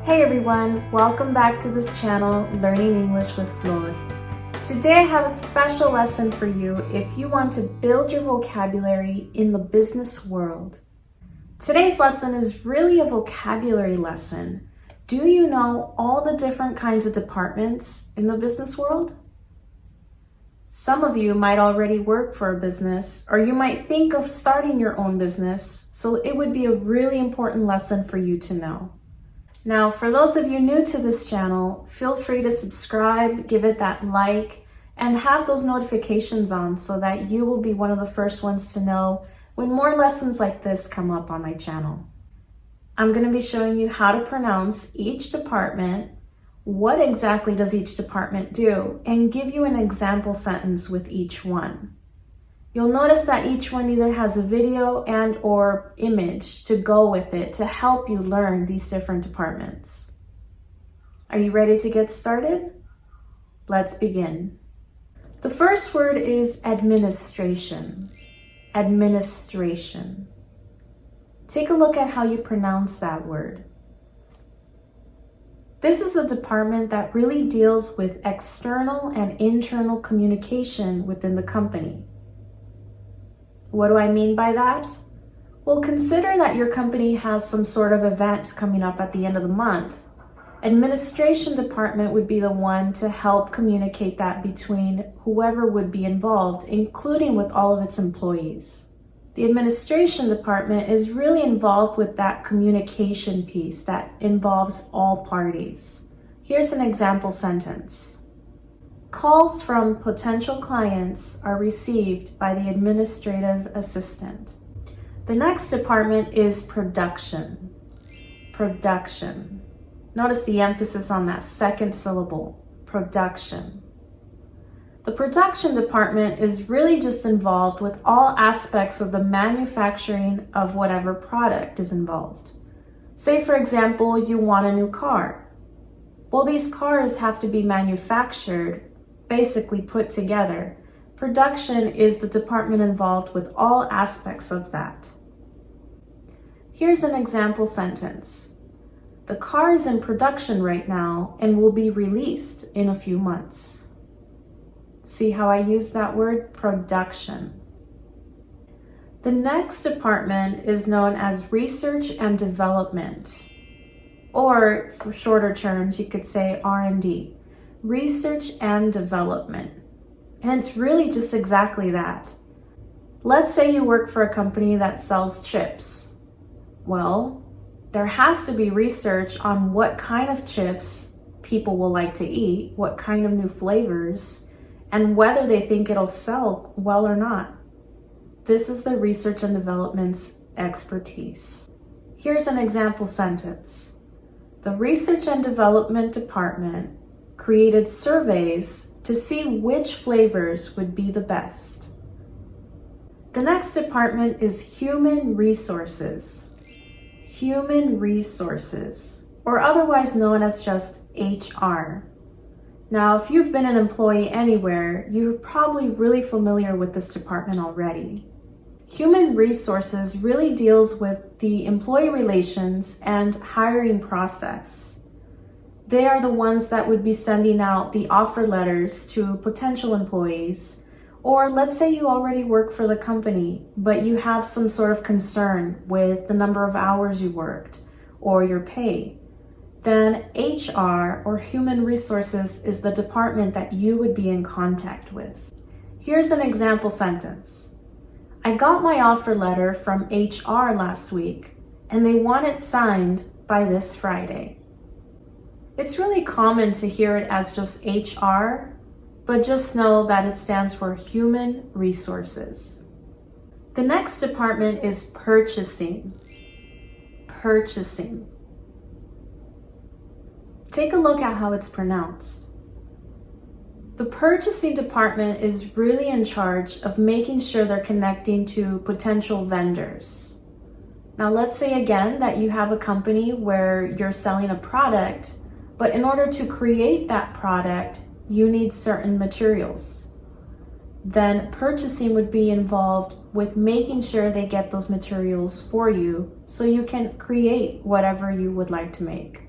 Hey everyone, welcome back to this channel, Learning English with Flor. Today I have a special lesson for you if you want to build your vocabulary in the business world. Today's lesson is really a vocabulary lesson. Do you know all the different kinds of departments in the business world? Some of you might already work for a business, or you might think of starting your own business, so it would be a really important lesson for you to know. Now, for those of you new to this channel, feel free to subscribe, give it that like, and have those notifications on so that you will be one of the first ones to know when more lessons like this come up on my channel. I'm going to be showing you how to pronounce each department, what exactly does each department do, and give you an example sentence with each one. You'll notice that each one either has a video and or image to go with it to help you learn these different departments. Are you ready to get started? Let's begin. The first word is administration. Administration. Take a look at how you pronounce that word. This is the department that really deals with external and internal communication within the company. What do I mean by that? Well, consider that your company has some sort of event coming up at the end of the month. Administration department would be the one to help communicate that between whoever would be involved, including with all of its employees. The administration department is really involved with that communication piece that involves all parties. Here's an example sentence. Calls from potential clients are received by the administrative assistant. The next department is production. Production. Notice the emphasis on that second syllable, production. The production department is really just involved with all aspects of the manufacturing of whatever product is involved. Say, for example, you want a new car. Well, these cars have to be manufactured, basically put together. Production is the department involved with all aspects of that. Here's an example sentence. The car is in production right now and will be released in a few months. See how I use that word? Production. The next department is known as research and development, or for shorter terms, you could say R&D, research and development. And it's really just exactly that. Let's say you work for a company that sells chips. Well, there has to be research on what kind of chips people will like to eat, what kind of new flavors, and whether they think it'll sell well or not. This is the research and development's expertise. Here's an example sentence. The research and development department created surveys to see which flavors would be the best. The next department is human resources. Human resources, or otherwise known as just HR. Now, if you've been an employee anywhere, you're probably really familiar with this department already. Human resources really deals with the employee relations and hiring process. They are the ones that would be sending out the offer letters to potential employees, or let's say you already work for the company, but you have some sort of concern with the number of hours you worked or your pay. Then HR, or Human Resources, is the department that you would be in contact with. Here's an example sentence. I got my offer letter from HR last week, and they want it signed by this Friday. It's really common to hear it as just HR, but just know that it stands for Human Resources. The next department is purchasing. Purchasing. Take a look at how it's pronounced. The purchasing department is really in charge of making sure they're connecting to potential vendors. Now, let's say again that you have a company where you're selling a product, but in order to create that product, you need certain materials. Then purchasing would be involved with making sure they get those materials for you so you can create whatever you would like to make.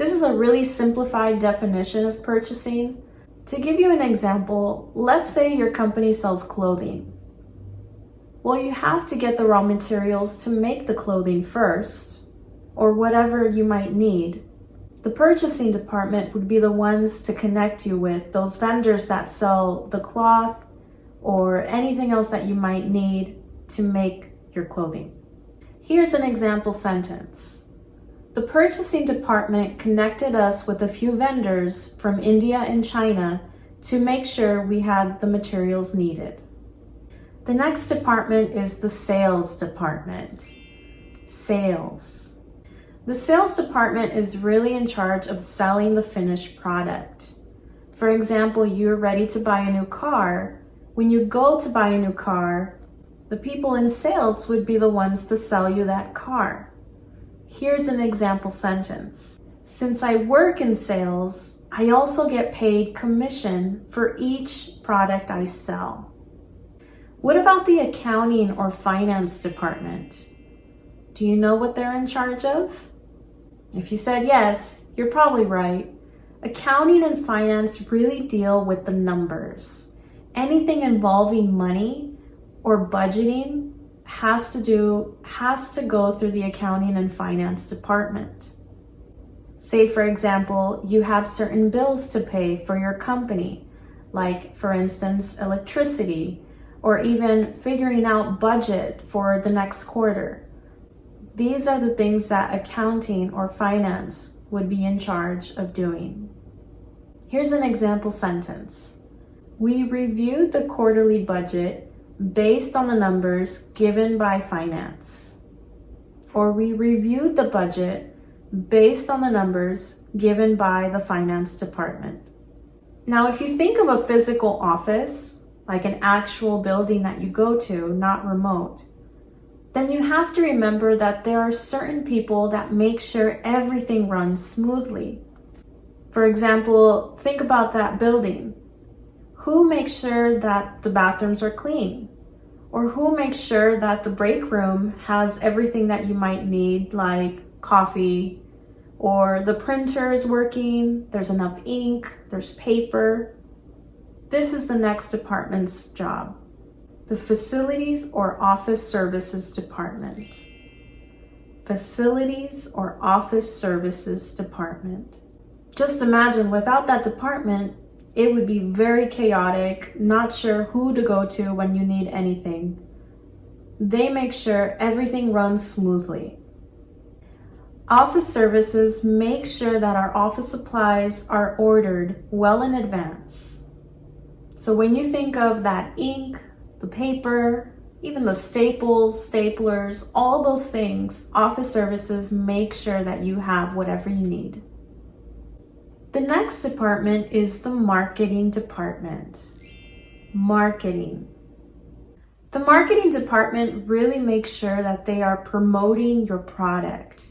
This is a really simplified definition of purchasing. To give you an example, let's say your company sells clothing. Well, you have to get the raw materials to make the clothing first, or whatever you might need. The purchasing department would be the ones to connect you with those vendors that sell the cloth or anything else that you might need to make your clothing. Here's an example sentence. The purchasing department connected us with a few vendors from India and China to make sure we had the materials needed. The next department is the sales department. Sales. The sales department is really in charge of selling the finished product. For example, you're ready to buy a new car. When you go to buy a new car, the people in sales would be the ones to sell you that car. Here's an example sentence. Since I work in sales, I also get paid commission for each product I sell. What about the accounting or finance department? Do you know what they're in charge of? If you said yes, you're probably right. Accounting and finance really deal with the numbers. Anything involving money or budgeting has to go through the accounting and finance department. Say, for example, you have certain bills to pay for your company, like, for instance, electricity, or even figuring out budget for the next quarter. These are the things that accounting or finance would be in charge of doing. Here's an example sentence. We reviewed the quarterly budget based on the numbers given by finance. Or we reviewed the budget based on the numbers given by the finance department. Now, if you think of a physical office, like an actual building that you go to, not remote, then you have to remember that there are certain people that make sure everything runs smoothly. For example, think about that building. Who makes sure that the bathrooms are clean? Or who makes sure that the break room has everything that you might need, like coffee, or the printer is working, there's enough ink, there's paper? This is the next department's job. The Facilities or Office Services Department. Facilities or Office Services Department. Just imagine, without that department, it would be very chaotic, not sure who to go to when you need anything. They make sure everything runs smoothly. Office services make sure that our office supplies are ordered well in advance. So when you think of that ink, the paper, even the staples, staplers, all those things, office services make sure that you have whatever you need. The next department is the marketing department. Marketing. The marketing department really makes sure that they are promoting your product.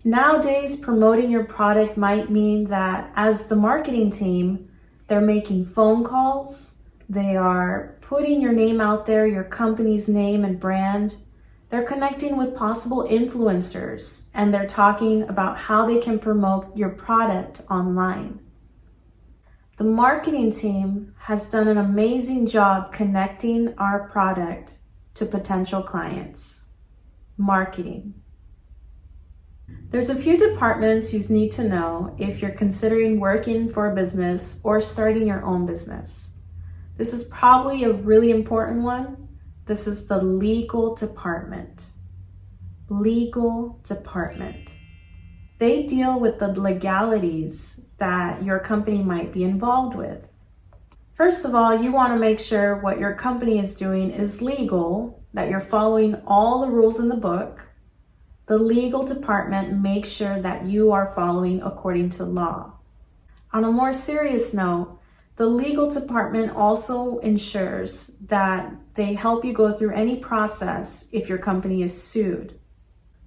Nowadays, promoting your product might mean that as the marketing team, they're making phone calls, they are putting your name out there, your company's name and brand. They're connecting with possible influencers, and they're talking about how they can promote your product online. The marketing team has done an amazing job connecting our product to potential clients. Marketing. There's a few departments you need to know if you're considering working for a business or starting your own business. This is probably a really important one. This is the legal department. Legal department. They deal with the legalities that your company might be involved with. First of all, you want to make sure what your company is doing is legal, that you're following all the rules in the book. The legal department makes sure that you are following according to law. On a more serious note, the legal department also ensures that they help you go through any process if your company is sued.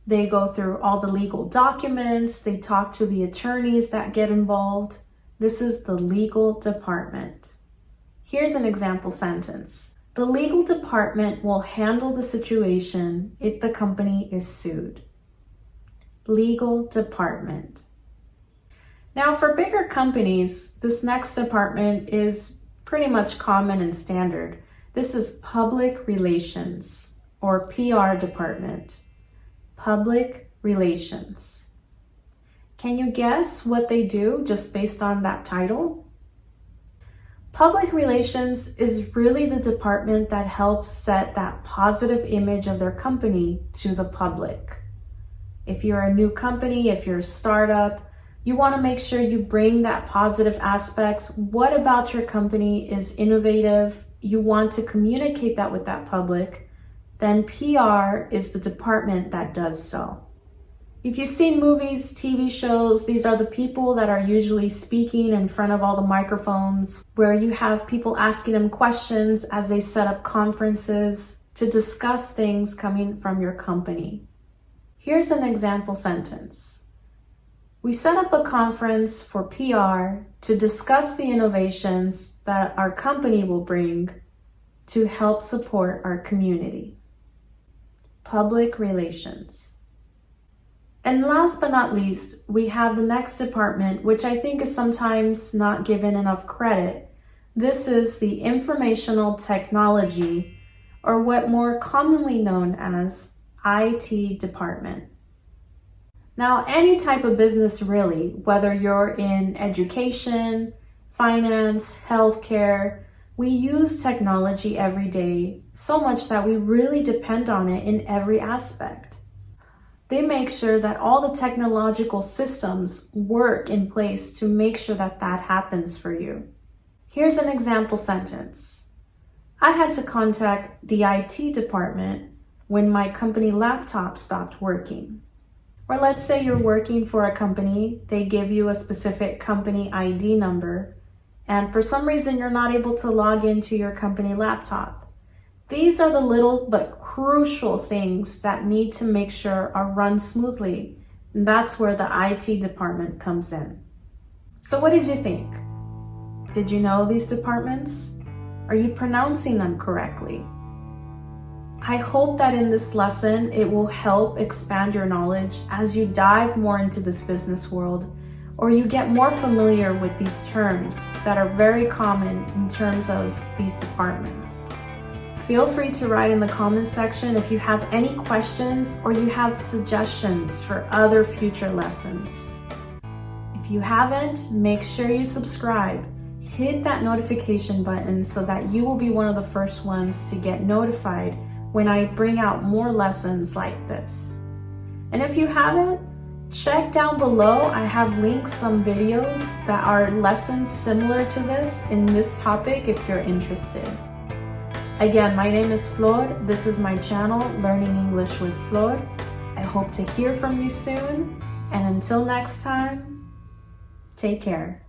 They go through all the legal documents, they talk to the attorneys that get involved. This is the legal department. Here's an example sentence. The legal department will handle the situation if the company is sued. Legal department. Now, for bigger companies, this next department is pretty much common and standard. This is public relations or PR department. Public relations. Can you guess what they do just based on that title? Public relations is really the department that helps set that positive image of their company to the public. If you're a new company, if you're a startup, you want to make sure you bring that positive aspects. What about your company is innovative? You want to communicate that with that public. Then PR is the department that does so. If you've seen movies, TV shows, these are the people that are usually speaking in front of all the microphones, where you have people asking them questions as they set up conferences to discuss things coming from your company. Here's an example sentence. We set up a conference for PR to discuss the innovations that our company will bring to help support our community. Public relations. And last but not least, we have the next department, which I think is sometimes not given enough credit. This is the informational technology, or what more commonly known as IT department. Now, any type of business really, whether you're in education, finance, healthcare, we use technology every day, so much that we really depend on it in every aspect. They make sure that all the technological systems work in place to make sure that that happens for you. Here's an example sentence. I had to contact the IT department when my company laptop stopped working. Or let's say you're working for a company, they give you a specific company ID number, and for some reason you're not able to log into your company laptop. These are the little but crucial things that need to make sure are run smoothly. And that's where the IT department comes in. So what did you think? Did you know these departments? Are you pronouncing them correctly? I hope that in this lesson, it will help expand your knowledge as you dive more into this business world, or you get more familiar with these terms that are very common in terms of these departments. Feel free to write in the comments section if you have any questions or you have suggestions for other future lessons. If you haven't, make sure you subscribe. Hit that notification button so that you will be one of the first ones to get notified when I bring out more lessons like this. And if you haven't, check down below. I have linked some videos that are lessons similar to this in this topic if you're interested. Again, my name is Flor. This is my channel, Learning English with Flor. I hope to hear from you soon. And until next time, take care.